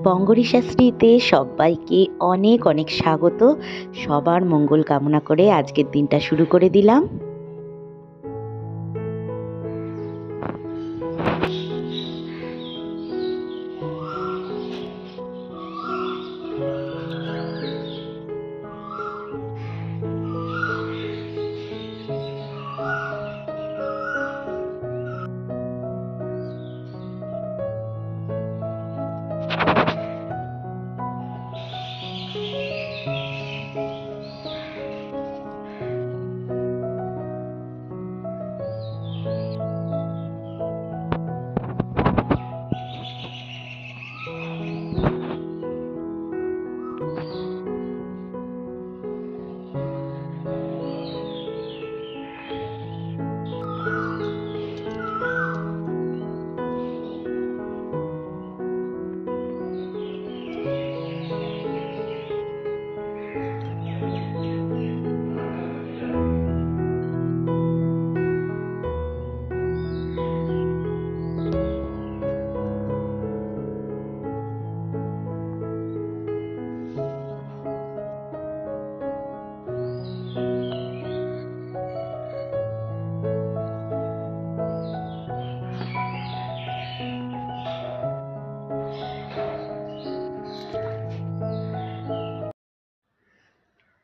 বঙ্গরি শাস্ত্রীতে সবাইকে অনেক অনেক স্বাগত। সবার মঙ্গল কামনা করে আজকের দিনটা শুরু করে দিলাম।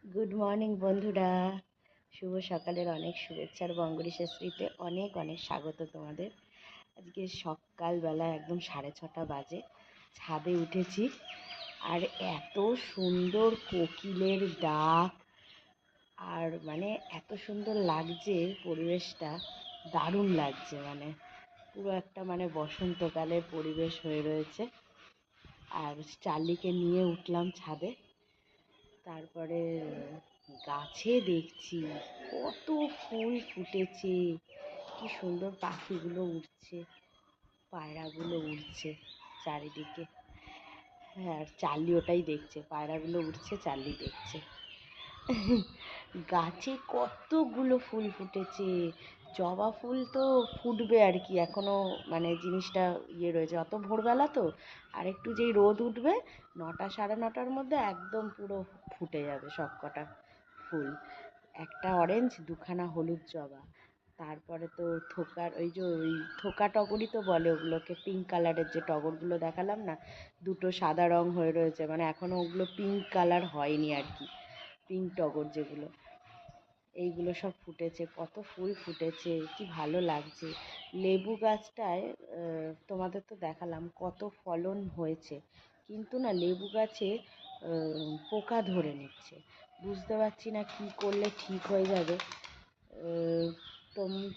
গুড মর্নিং বন্ধুরা, শুভ সকালের অনেক শুভেচ্ছার বঙ্গরি শাস্ত্রীতে অনেক অনেক স্বাগত তোমাদের। আজকে সকালবেলা একদম 6:30 বাজে, ছাদে উঠেছি আর এত সুন্দর কোকিলের ডাক আর এত সুন্দর লাগছে পরিবেশটা, দারুণ লাগছে। পুরো একটা বসন্তকালের পরিবেশ হয়ে রয়েছে। আর চার্লিকে নিয়ে উঠলাম ছাদে, তারপরে গাছে দেখছি কত ফুল ফুটেছে, কি সুন্দর পাখিগুলো উঠছে, পায়রাগুলো উঠছে চারিদিকে। হ্যাঁ, আর চার্লি ওটাই দেখছে, পায়রাগুলো উঠছে, চার্লি দেখছে। গাছে কতগুলো ফুল ফুটেছে। জবা ফুল তো ফুটবে আর কি, এখনো জিনিসটা রয়েছে, অত ভোরবেলা তো। আর একটু যেই রোদ উঠবে 9টা 9:30টার মধ্যে একদম পুরো ফুটে যাবে সব কটা ফুল। একটা অরেঞ্জ, দুখানা হলুদ জবা, তারপরে তো ওই থোকা টগরই তো বলে ওগুলোকে, পিঙ্ক কালারের যে টগরগুলো দেখালাম না, দুটো সাদা রং হয়ে রয়েছে, এখনো ওগুলো পিঙ্ক কালার হয়নি আর কি, পিঙ্ক টগর যেগুলো, এইগুলো সব ফুটেছে। কত ফুল ফুটেছে, কি ভালো লাগছে। লেবু গাছটায় তোমাদের তো দেখালাম কত ফলন হয়েছে, কিন্তু না লেবু গাছে পোকা ধরে নিচ্ছে। বুঝতে পারছি না কি করলে ঠিক হয়ে যাবে।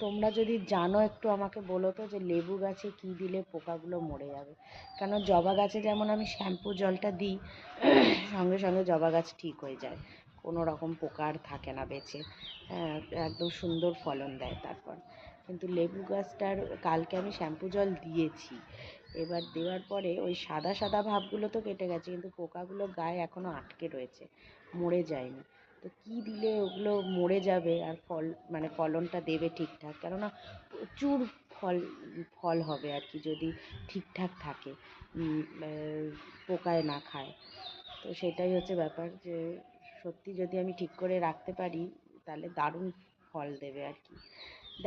তোমরা যদি জানো একটু আমাকে বলো তো, যে লেবু গাছে কি দিলে পোকাগুলো মরে যাবে। কেন জবা গাছে যেমন আমি শ্যাম্পু জলটা দিই, সঙ্গে সঙ্গে জবা গাছ ঠিক হয়ে যায়, কোনো রকম পোকা আর থাকে না বেঁচে। হ্যাঁ, একদম সুন্দর ফলন দেয়। তারপর কিন্তু লেবু গাছটার কালকে আমি শ্যাম্পু জল দিয়েছি, এবার দেওয়ার পরে ওই সাদা সাদা ভাবগুলো তো কেটে গেছে, কিন্তু পোকাগুলো গায়ে এখনও আটকে রয়েছে, মরে যায়নি। তো কী দিলে ওগুলো মরে যাবে আর ফলনটা দেবে ঠিকঠাক, কেননা প্রচুর ফল হবে আর কি যদি ঠিকঠাক থাকে, পোকায় না খায়। তো সেটাই হচ্ছে ব্যাপার, যে সত্যি যদি আমি ঠিক করে রাখতে পারি তাহলে দারুণ ফল দেবে আর কি।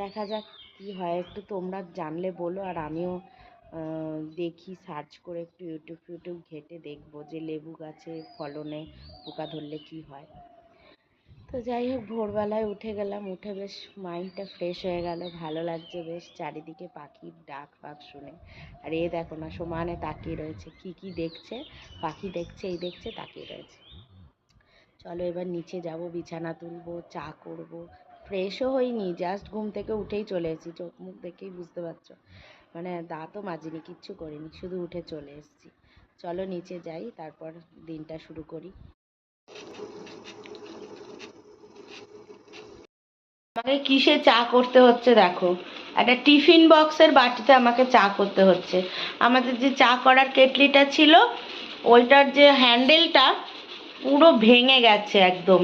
দেখা যাক কি হয়, একটু তোমরা জানলে বলো, আর আমিও দেখি, সার্চ করে একটু ইউটিউব ঘেঁটে দেখবো যে লেবু গাছে ফলনে পোকা ধরলে কি হয়। তো যাই হোক, ভোরবেলায় উঠে গেলাম, উঠে বেশ মাইন্ডটা ফ্রেশ হয়ে গেল, ভালো লাগছে বেশ চারিদিকে পাখির ডাক ফাক শুনে। আর এ দেখো না, সমানে তাকিয়ে রয়েছে, কি দেখছে, পাখি দেখছে, এই দেখছে, তাকিয়ে রয়েছে। চলো এবার নিচে যাব, বিছানা তুলবো, চা করব। ফ্রেশও হইনি, জাস্ট ঘুম থেকে উঠেই চলে এসেছি, চোখ মুখ দেখেই বুঝতে পারছো, দাঁতও মাজিনি, কিচ্ছু করিনি, শুধু উঠে চলে এসেছি। চলো নিচে যাই, তারপর দিনটা শুরু করি। আমাকে কিসে চা করতে হচ্ছে দেখো, একটা টিফিন বক্সের বাটিতে আমাকে চা করতে হচ্ছে। আমাদের যে চা করার কেটলিটা ছিল, ওইটার যে হ্যান্ডেলটা পুরো ভেঙে গেছে একদম,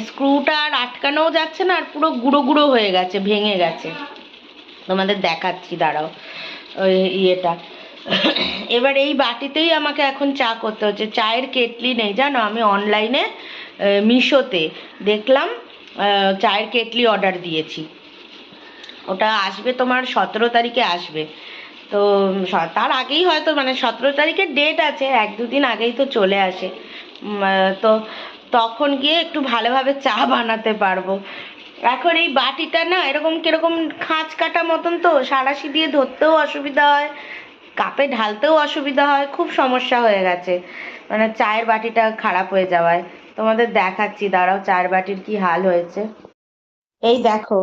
স্ক্রুটা আর আটকানোও যাচ্ছে না, আর পুরো গুঁড়ো গুঁড়ো হয়ে গেছে, ভেঙে গেছে। তোমাদের দেখাচ্ছি, দাঁড়াও। ওই ইয়েটা এবার এই বাটিতেই আমাকে এখন চা করতে হচ্ছে। চায়ের কেটলি নেই জানো, আমি অনলাইনে মিশোতে দেখলাম চায়ের কেটলি অর্ডার দিয়েছি। ওটা আসবে তোমার 17 তারিখে আসবে। তো তার আগেই হয়তো, মানে 17 তারিখের ডেট আছে, 1-2 দিন আগেই তো চলে আসে। তো তখন গিয়ে একটু ভালোভাবে চা বানাতে পারবো। এখন এই বাটিটা না এরকম কিরকম খাঁজ কাটা মতন, তো সাঁড়াশি দিয়ে ধরতেও অসুবিধা হয়, কাপে ঢালতেও অসুবিধা হয়, খুব সমস্যা হয়ে গেছে মানে চায়ের বাটিটা খারাপ হয়ে যাওয়ায়। তোমাদের দেখাচ্ছি, দাঁড়াও, চায়ের বাটির কি হাল হয়েছে। এই দেখো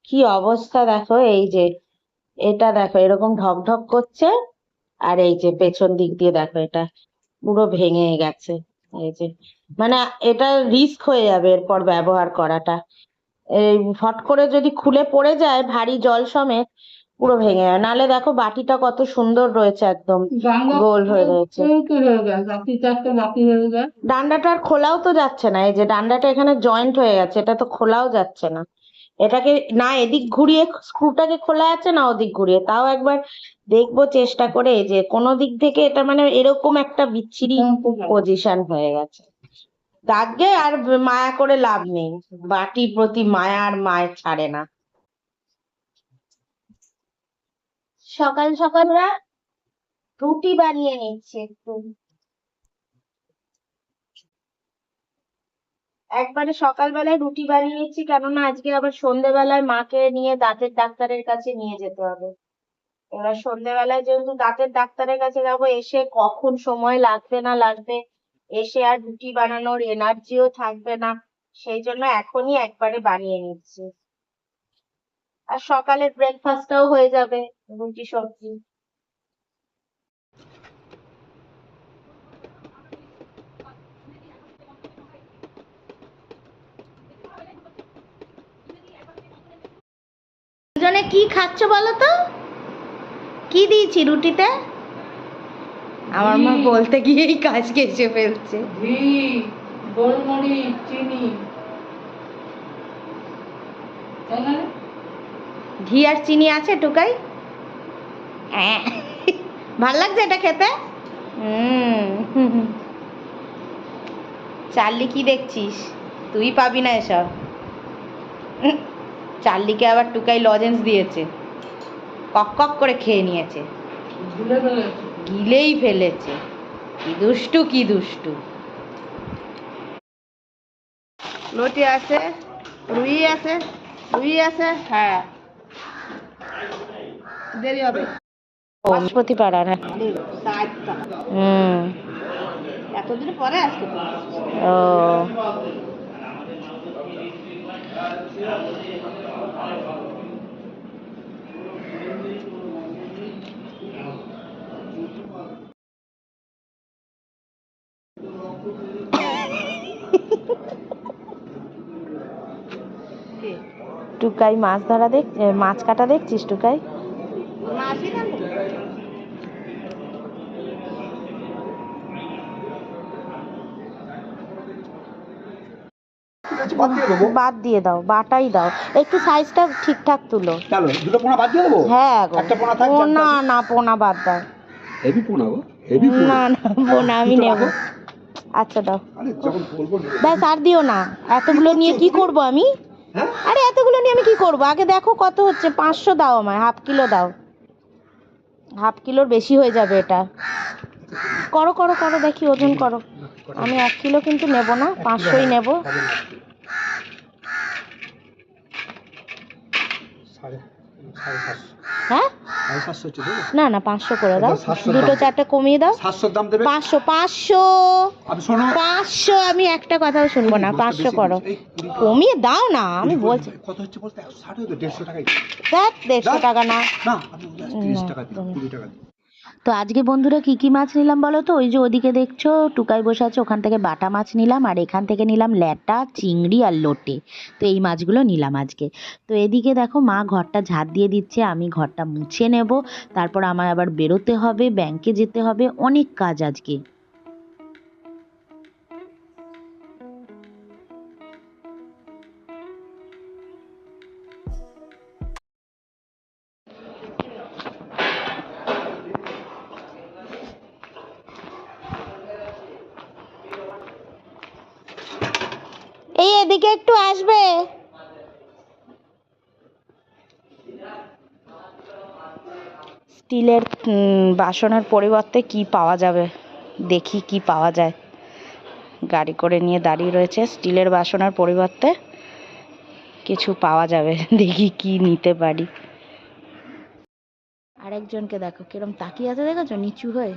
কি অবস্থা, দেখো এই যে এটা দেখো এরকম ঢক ঢক করছে, আর এই যে পেছন দিক দিয়ে দেখো এটা পুরো ভেঙে গেছে। এই যে মানে এটা রিস্ক হয়ে যাবে এরপর ব্যবহার করাটা। এই ফট করে যদি খুলে পড়ে যায় ভারী জল সমেত, পুরো ভেঙে যায়। নালে দেখো বাটিটা কত সুন্দর রয়েছে, একদম গোল হয়ে রয়েছে। ডান্ডাটা আর খোলাও তো যাচ্ছে না, এই যে ডান্ডাটা এখানে জয়েন্ট হয়ে গেছে, এটা তো খোলাও যাচ্ছে না। এটাকে না এদিক ঘুরিয়ে স্ক্রুটাকে খোলা আছে, না ওদিক ঘুরিয়ে, তাও একবার দেখবো চেষ্টা করে যে কোনো দিক থেকে এটা, মানে এরকম একটা বিচ্ছিরি পজিশন হয়ে গেছে। দাগকে আর মায়া করে লাভ নেই, বাটির প্রতি মায়া আর মায় ছাড়ে না। সকাল সকাল রুটি বানিয়ে নিচ্ছে একটু, একবারে সকালবেলায় রুটি বানিয়ে নিচ্ছি, কেননা আজকে আবার সন্ধ্যেবেলায় মাকে নিয়ে দাঁতের ডাক্তারের কাছে নিয়ে যেতে হবে। এবার সন্ধ্যেবেলায় যেহেতু দাঁতের ডাক্তারের কাছে যাবো, এসে কখন সময় লাগবে না লাগবে, এসে আর রুটি বানানোর এনার্জিও থাকবে না, সেই জন্য এখনই একবারে বানিয়ে নিচ্ছি। আর সকালের ব্রেকফাস্টটাও হয়ে যাবে, রুটি সবজি। দুজনে কি খাচ্ছ বলো তো, কি দিয়েছি রুটিতে? আমার মা বলতে গিয়েই কাজ কেসে ফেলছে। ঘি, গোলমরিচ, চিনি, তাই না রে? ঘি আর চিনি আছে টুকাই। ভাল লাগছে এটা খেতে। চার্লি কি দেখছিস, তুই পাবি না এসব। চার্লিকে আবার টুকাই লজেন্স দিয়েছে, কক কক করে খেয়ে নিয়েছে, ঝুলে ফেলেছে। গিলেই ফেলেছে। কি দুষ্টু, কি দুষ্টু। লটি আছে, রুই আছে, রুই আছে, হ্যাঁ দেরি হবে। বৃহস্পতিপাড়ার, এতদিন পরে আজকে। ও টুকাই মাছ ধরা মাছ কাটা দেখছিস টুকাই? বাদ দিয়ে দাও, বাটাই দাও, একটু সাইজটা ঠিকঠাক তুলো। চলো দুটো পোনা বাদ দিয়ে দেবো। হ্যাঁ গো, একটা পোনা থাক। না না, পোনা বাদ দাও। হেভি পোনা গো, হেভি পোনা। না না, পোনা আমি নেব। আচ্ছা দাও। আরে যখন বলবো ব্যাস, আর দিও না। এতগুলো নিয়ে কি করব আমি? হ্যাঁ? আরে এতগুলো নিয়ে আমি কি করব? আগে দেখো কত হচ্ছে, 500 দাও আমায়, হাফ কিলো দাও। হাফ কিলোর বেশি হয়ে যাবে এটা। করো করো করো, দেখি ওজন করো। আমি 1 কিলো কিন্তু নেব না, 500ই নেব। হ্যাঁ না না, 500 করে দাও, দুটো চারটে কমিয়ে দাও। 700 দাম দেবে। 500 500 আমি শোনো, 500, আমি একটা কথাও শুনবো না, 500 করো, কমিয়ে দাও না, আমি বলছি। কত হচ্ছে বলতে? 160 হতো, 150 টাকাই। দেখ 150 টাকা না, না আমি 30 টাকা দিই, 20 টাকা দিই। তো আজকে বন্ধুরা কি কি মাছ নিলাম বলো তো? ওই যে ওদিকে দেখছো টুকাই বসে আছে, ওখান থেকে বাটা মাছ নিলাম, আর এখান থেকে নিলাম ল্যাটা, চিংড়ি আর লোটে। তো এই মাছগুলো নিলাম আজকে। তো এদিকে দেখো মা ঘরটা ঝাড় দিয়ে দিচ্ছে, আমি ঘরটা মুছে নেব, তারপর আমার আবার বেরোতে হবে, ব্যাংকে যেতে হবে, অনেক কাজ আজকে। এদিকে একটু আসবে। স্টিলের বাসনের পরিবর্তে কি পাওয়া যাবে, দেখি কি পাওয়া যায়। গাড়ি করে নিয়ে দাঁড়িয়ে রয়েছে, স্টিলের বাসনের পরিবর্তে কিছু পাওয়া যাবে, দেখি কি নিতে পারি। আরেকজনকে দেখো কিরম তাকিয়ে আছে, দেখেছো নিচু হয়ে।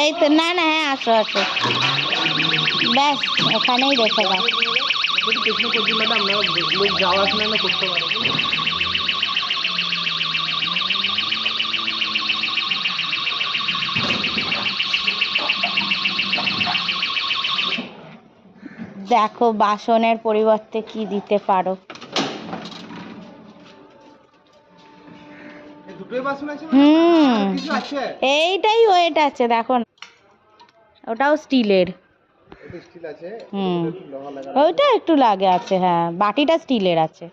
এই তো, না না, হ্যাঁ আসো আসো, ব্যাস এখানেই রেখে দাও। লোক যাওয়া আসলে না করতে পারে। দেখো বাসনের পরিবর্তে কি দিতে পারো। দুটোই বাসন আছে? কিছু আছে? এইটাই ওয়েট আছে দেখো না। ওটাও স্টিলের। স্টিল আছে? ওইটা একটু লাগে আছে, হ্যাঁ বাটিটা স্টিলের আছে।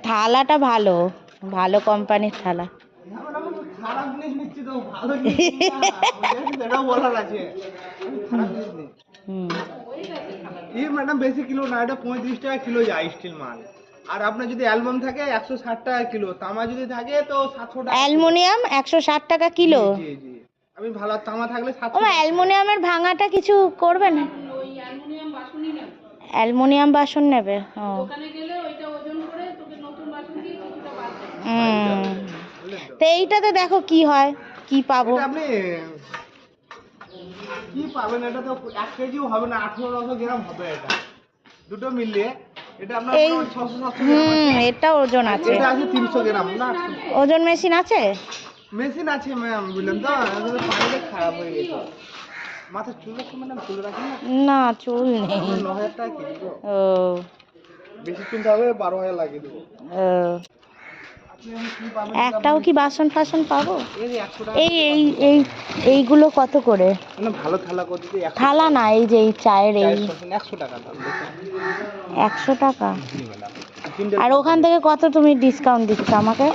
থালাটা ভালো, ভালো কোম্পানির থালা। খারাপ জিনিস নিচ্ছি তো, ভালো জিনিস এটাও বলার আছে। ম্যাডাম বেশি কিলো না, এটা 35 টাকা কিলো যায় স্টিল মাল। আর আপনার যদি অ্যালবাম থাকে 160 টাকা কিলো, তামা যদি থাকে তো 700 টাকা। অ্যালুমিনিয়াম 160 টাকা কিলো? জি জি, আমি ভালো তামা থাকলে 700 ও অ্যালুমিনিয়ামের ভাঙাটা কিছু করবে না? ওই অ্যালুমিনিয়াম বাসনই নেবে। অ্যালুমিনিয়াম বাসন নেবে? ও দোকানে গেলে ওইটা ওজন করে তোকে নতুন বাসন দিয়ে কিছুটা বাদ দেবে। তো এইটাতে দেখো কি হয়, কি পাবো। এটা আপনি কি পাবেন, এটা তো 1 কেজিও হবে না, 1800 গ্রাম হবে এটা, দুটো মিলিয়ে। এটা আপনার এই 600-700 গ্রাম আছে। এটা ওজন আছে। এটা আছে 300 গ্রাম না। ওজন মেশিন আছে? মেশিন আছে ম্যাম, বুঝলেন তো, পানিটা খারাপ হয়ে গেছে। মাথা চুল রাখি ম্যাডাম, চুল রাখি না? না চুল নেই। 9000 টাকা কেজি গো। ও বেশি চুল থাকবে 12000 লাগিয়ে দেবো। ও, একটাও কি বাসন ফাসন পাবো? এই 100 টাকা। এই এই এই এইগুলো কত করে? না ভালো থালা করে দিতে 100 থালা না, এই যে এই চায়ের এই 100 টাকা দাম। 100 টাকা। জি ম্যাডাম। আর ওখান থেকে কত তুমি ডিসকাউন্ট দিচ্ছ আমাকে?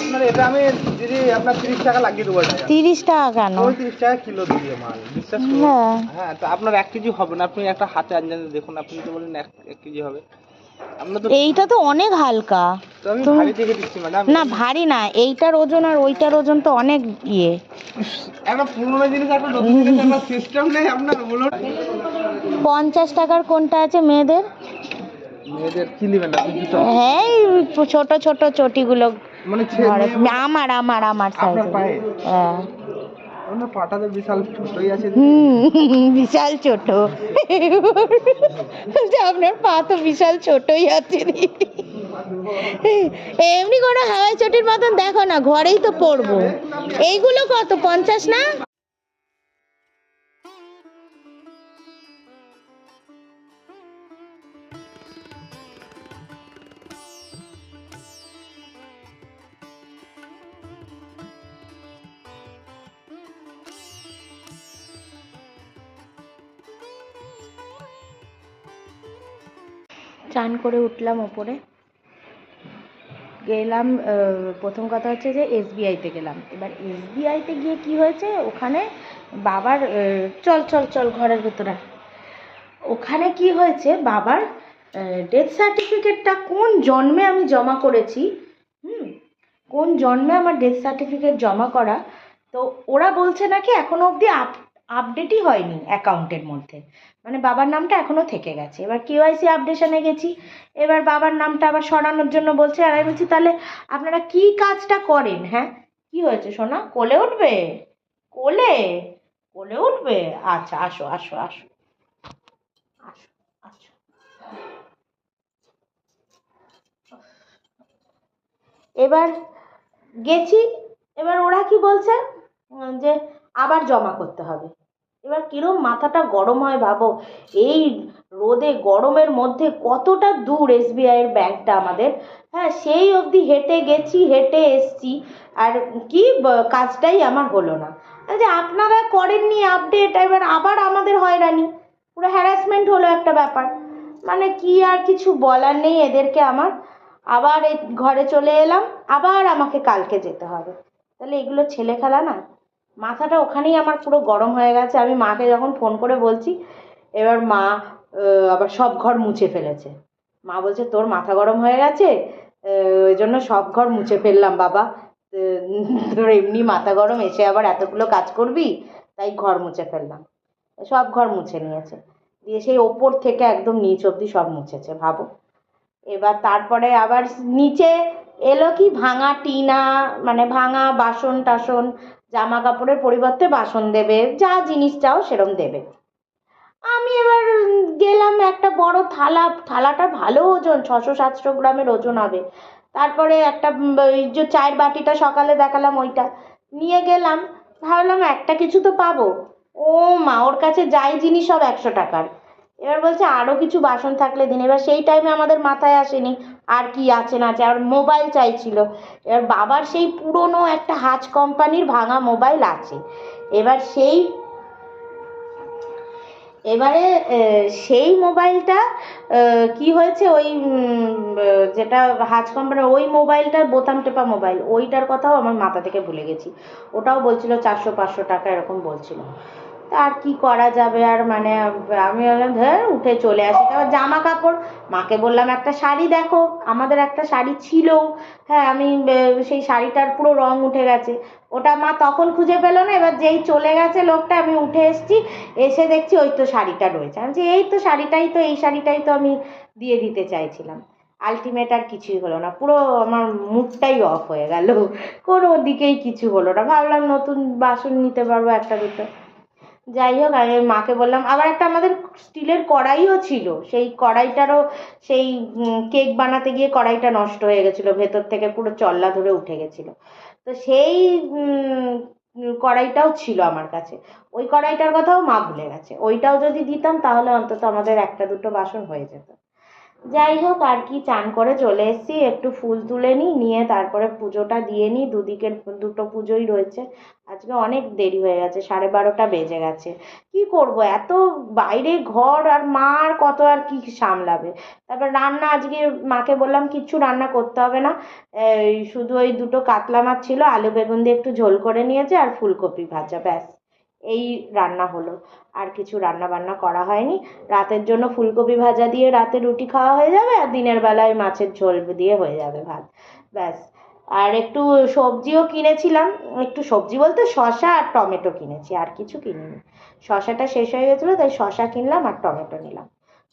আপনার এটা আমি যদি আপনার 30 টাকা লাগিয়ে দেবো। 30 টাকা কেন? 30 টাকা কিলো দিয়ে মাল, বিশ্বাস করুন। হ্যাঁ হ্যাঁ, তো আপনার 1 কেজি হবে না, আপনি একটা হাতে আন্দাজে দেখুন, আপনি তো বলেন 1 কেজি হবে। আমরা তো এইটা তো অনেক হালকা। তো আমি ভারী দেখে দিচ্ছি ম্যাডাম। না ভারী না, এইটার ওজন আর ওইটার ওজন তো অনেক ইয়ে। একটা পুরনো জিনিস, একটা নতুন জিনিস, একটা সিস্টেম নেই আপনার, বলুন। 50 টাকার কোনটা আছে মেয়েদের? মেয়েদের কি নেবেন আপনি? জুতো? হ্যাঁ এই ছোট ছোট চটিগুলো, মানে ঘরে আমার আমার আমার সাইজে। আপনার পায়ে? হ্যাঁ আপনার পাটা তো বিশাল ছোটই আছে। বিশাল ছোট। আপনার পা তো বিশাল ছোটই আছে দিদি। এমনি কোনো হাওয়াই চটির মতন দেখো না, ঘরেই তো পরবো। এইগুলো কত, 50 না? চান করে উঠলাম ওপরে, গেলাম। প্রথম কথা হচ্ছে যে SBI-তে গেলাম। এবার SBI-তে গিয়ে কি হয়েছে, ওখানে বাবার চল চল চল ঘরের ভেতরে। ওখানে কি হয়েছে, বাবার ডেথ সার্টিফিকেটটা কোন জন্মে আমি জমা করেছি, কোন জন্মে আমার ডেথ সার্টিফিকেট জমা করা, তো ওরা বলছে নাকি এখনো অবধি আপডেটই হয়নি অ্যাকাউন্টের মধ্যে, মানে বাবার নামটা এখনো থেকে গেছে। এবার KYC আপডেশনে গেছি, এবার বাবার নামটা আবার সরানোর জন্য বলছে। আর আমি বলছি তাহলে আপনারা কি কাজটা করেন? হ্যাঁ কি হয়েছে সোনা, কোলে উঠবে? কোলে কোলে উঠবে? আচ্ছা আসো আসো আসো আসো আচ্ছা। এবার গেছি, এবার ওরা কি বলছে যে আবার জমা করতে হবে। এবার কিরম মাথাটা গরম হয় ভাবো, এই রোদে গরমের মধ্যে কতটা দূর এসবিআইয়ের ব্যাংকটা আমাদের, হ্যাঁ সেই অবধি হেঁটে গেছি, হেঁটে এসছি, আর কি কাজটাই আমার হলো না। যে আপনারা করেননি আপডেট, এবার আবার আমাদের হয়রানি, পুরো হ্যারাসমেন্ট হলো একটা ব্যাপার। মানে কি আর কিছু বলার নেই এদেরকে আমার। আবার এই ঘরে চলে এলাম, আবার আমাকে কালকে যেতে হবে। তাহলে এগুলো ছেলে খেলা না? মাথাটা ওখানেই আমার পুরো গরম হয়ে গেছে। আমি মাকে যখন ফোন করে বলছি, এবার মা আবার সব ঘর মুছে ফেলেছে। মা বলছে তোর মাথা গরম হয়ে গেছে, ওই জন্য সব ঘর মুছে ফেললাম বাবা, তোর এমনি মাথা গরম, এসে আবার এতগুলো কাজ করবি, তাই ঘর মুছে ফেললাম। সব ঘর মুছে নিয়েছে, দিয়ে সেই ওপর থেকে একদম নিচ অবধি সব মুছেছে ভাবো। এবার তারপরে আবার নিচে এলো কি ভাঙা টিনা, মানে ভাঙা বাসন টাসন, জামা কাপড়ের পরিবর্তে বাসন দেবে, যা জিনিস চাও সেরম দেবে। আমি এবার গেলাম, একটা বড় থালাটা ভালো ওজন, 600-700 গ্রামের ওজন হবে। তারপরে একটা ওই যে চায়ের বাটিটা সকালে দেখালাম, ওইটা নিয়ে গেলাম, ভাবলাম একটা কিছু তো পাবো। ও মা, ওর কাছে যাই জিনিস সব 100 টাকার। এবার বলছে আরও কিছু বাসন থাকলে দিন। এবার সেই টাইমে আমাদের মাথায় আসেনি আর কি আছে না আছে, আর মোবাইল চাইছিল। এবার বাবার সেই পুরনো একটা হাচ কোম্পানির ভাঙা মোবাইল আছে। এবার এবারে সেই মোবাইলটা কি হয়েছে, ওই যেটা হাচ কোম্পানির ওই মোবাইলটার বোতাম টেপা মোবাইল, ওইটার কথাও আমার মাথা থেকে ভুলে গেছি। ওটাও বলছিল 400-500 টাকা এরকম বলছিল। তা আর কি করা যাবে, আর মানে আমি বললাম ধর উঠে চলে আসি। তারপর জামা কাপড়, মাকে বললাম একটা শাড়ি দেখো, আমাদের একটা শাড়ি ছিল, হ্যাঁ আমি সেই শাড়িটার পুরো রং উঠে গেছে। ওটা মা তখন খুঁজে পেলো না, এবার যেই চলে গেছে লোকটা, আমি উঠে এসেছি, এসে দেখছি ওই তো শাড়িটা রয়েছে। আমি বলছি এই তো শাড়িটাই তো, এই শাড়িটাই তো আমি দিয়ে দিতে চাইছিলাম। আলটিমেট আর কিছুই হলো না, পুরো আমার মুডটাই অফ হয়ে গেল, কোনো দিকেই কিছু হলো না। ভাবলাম নতুন বাসন নিতে পারবো একটা দুটো। যাই হোক, আমি মাকে বললাম, আবার একটা আমাদের স্টিলের কড়াইও ছিল, সেই কড়াইটারও সেই কেক বানাতে গিয়ে কড়াইটা নষ্ট হয়ে গেছিলো, ভেতর থেকে পুরো চল্লা ধরে উঠে গেছিলো। তো সেই কড়াইটাও ছিল আমার কাছে, ওই কড়াইটার কথাও মা ভুলে গেছে। ওইটাও যদি দিতাম তাহলে অন্তত আমাদের একটা দুটো বাসন হয়ে যেত। যাই হোক, আর কি, চান করে চলে এসেছি, একটু ফুল তুলে নিই, নিয়ে তারপরে পুজোটা দিয়ে নিই। দুদিকের দুটো পুজোই রয়েছে। আজকে অনেক দেরি হয়ে গেছে, 12:30 বেজে গেছে। কি করব, এত বাইরে ঘর, আর মা আর কত আর কি সামলাবে। তারপর রান্না আজকে মাকে বললাম কিচ্ছু রান্না করতে হবে না, শুধু ওই দুটো কাতলা মাছ ছিল, আলু বেগুন দিয়ে একটু ঝোল করে নিয়েছে, আর ফুলকপি ভাজা, ব্যাস এই রান্না হলো। আর কিছু রান্না বান্না করা হয়নি। রাতের জন্য ফুলকপি ভাজা দিয়ে রাতে রুটি খাওয়া হয়ে যাবে, আর দিনের বেলায় মাছের ঝোল দিয়ে হয়ে যাবে ভাত, ব্যাস। আর একটু সবজিও কিনেছিলাম, একটু সবজি বলতে শসা আর টমেটো কিনেছি, আর কিছু কিনিনি। শসাটা শেষ হয়ে গেছিলো, তাই শসা কিনলাম আর টমেটো নিলাম।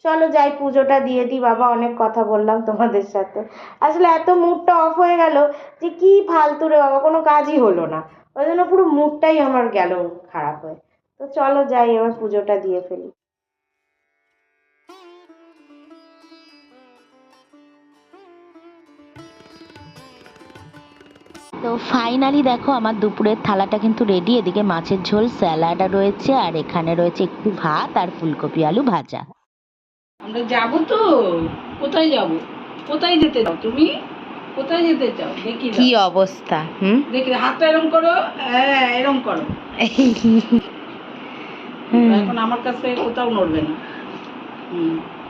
চলো যাই, পুজোটা দিয়ে দিই। বাবা অনেক কথা বললাম তোমাদের সাথে, আসলে এত মুডটা অফ হয়ে গেল যে কি ফালতু রে বাবা, কোনো কাজই হলো না। ওই জন্য পুরো মুডটাই আমার গেল খারাপ হয়ে। তো চলো যাই, এবার পুজোটা দিয়ে ফেলি। তো ফাইনালি দেখো আমার দুপুরের থালাটা কিন্তু রেডি। এদিকে মাছের ঝোল, স্যালাড রয়েছে, আর এখানে রয়েছে একটু ভাত আর ফুলকপি আলু ভাজা। আমরা যাবো তো, কোথায় যাব, কোথায় যেতে চাও তুমি, কোথায় যেতে চাও দেখি কি অবস্থা, দেখি হাতটা এরম করো, হ্যাঁ এরম করো। এখন আমার কাছ থেকে কোথাও নড়বে না,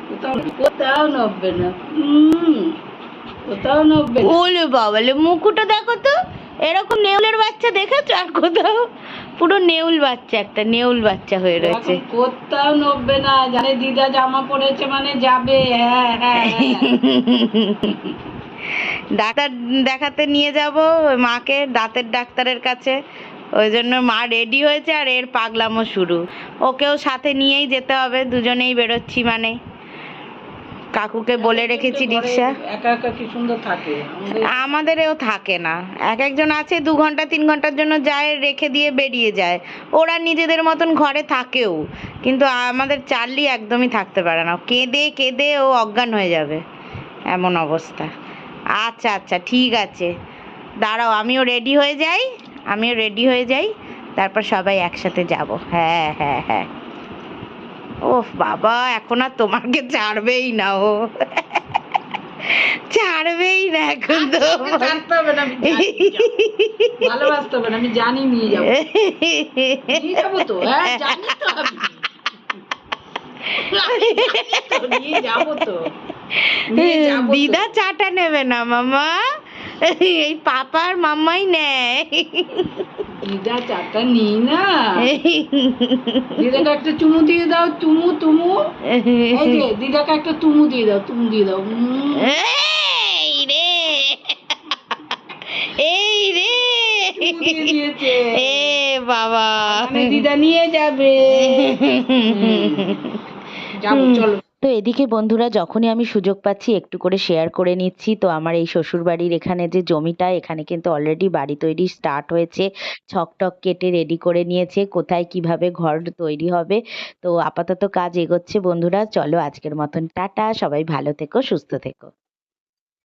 কোথাও কোথাও নড়বে না, কোথাও নড়বে না। ওলে বাবালে, মুকুটটা দেখো তো, এরকম নেউলের বাচ্চা দেখেছো আর কোথাও? পুরো নেউল বাচ্চা, একটা নেউল বাচ্চা হয়ে রয়েছে। এখন কোথাও নড়বে না, জানে দিদা জামা পরেছে মানে যাবে, হ্যাঁ হ্যাঁ হ্যাঁ। ডাক্তার দেখাতে নিয়ে যাব মাকে, দাঁতের ডাক্তারের কাছে। ওই জন্য মা রেডি হয়েছে, আর এর পাগলামো শুরু। ওকেও সাথে নিয়েই যেতে হবে, দুজনেই বেরোচ্ছি মানে। কাকুকে বলে রেখেছি রিক্সা। একা একা কি সুন্দর থাকে, আমাদেরও থাকে না, এক একজন আছে 2 ঘন্টা 3 ঘন্টার জন্য যায়, রেখে দিয়ে বেরিয়ে যায়। ওরা নিজেদের মতন ঘরে থাকেও, কিন্তু আমাদের চার্লি একদমই থাকতে পারে না, কেঁদে কেঁদে ও অজ্ঞান হয়ে যাবে, এমন অবস্থা। আচ্ছা আচ্ছা ঠিক আছে, দাঁড়াও আমিও রেডি হয়ে যাই, তারপর সবাই একসাথে যাব। হ্যাঁ হ্যাঁ হ্যাঁ। ওহ বাবা, এখন আর তোমাকে ছাড়বেই না ও, ছাড়বেই না এখন তো। আমাকে ছাড়তে হবে না, আমি জানি যাবো। ভালোবাসতে হবে না, আমি জানি নিয়ে যাবো। নিয়ে যাবো তো, হ্যাঁ জানি তো আমি। আমি জানি তো, নিয়ে যাবো তো। নিয়ে যাবো তো। দিদা চাটা নেবে না মামা, এই পাপার মাম্মাই নেয়। দিদা চাটা নিই না। দিদাকে একটা চুমু দিয়ে দাও, চুমু চুমু। এই যে দিদাকে একটা চুমু দিয়ে দাও, চুমু দিয়ে দাও। এই রে, এই রে, চুমু দিয়ে দিয়েছে। এ বাবা, মানে দিদা নিয়ে যাবে। যাবো চলো। তো এদিকে বন্ধুরা, যখনই আমি সুযোগ পাচ্ছি একটু করে শেয়ার করে নিচ্ছি। তো আমার এই শ্বশুরবাড়ির এখানে যে জমিটা, এখানে কিন্তু অলরেডি বাড়ি তৈরি স্টার্ট হয়েছে। ছকটক কেটে রেডি করে নিয়েছে, কোথায় কিভাবে ঘর তৈরি হবে। তো আপাতত কাজ এগোচ্ছে বন্ধুরা। চলো আজকের মতন টাটা, সবাই ভালো থেকো, সুস্থ থেকো।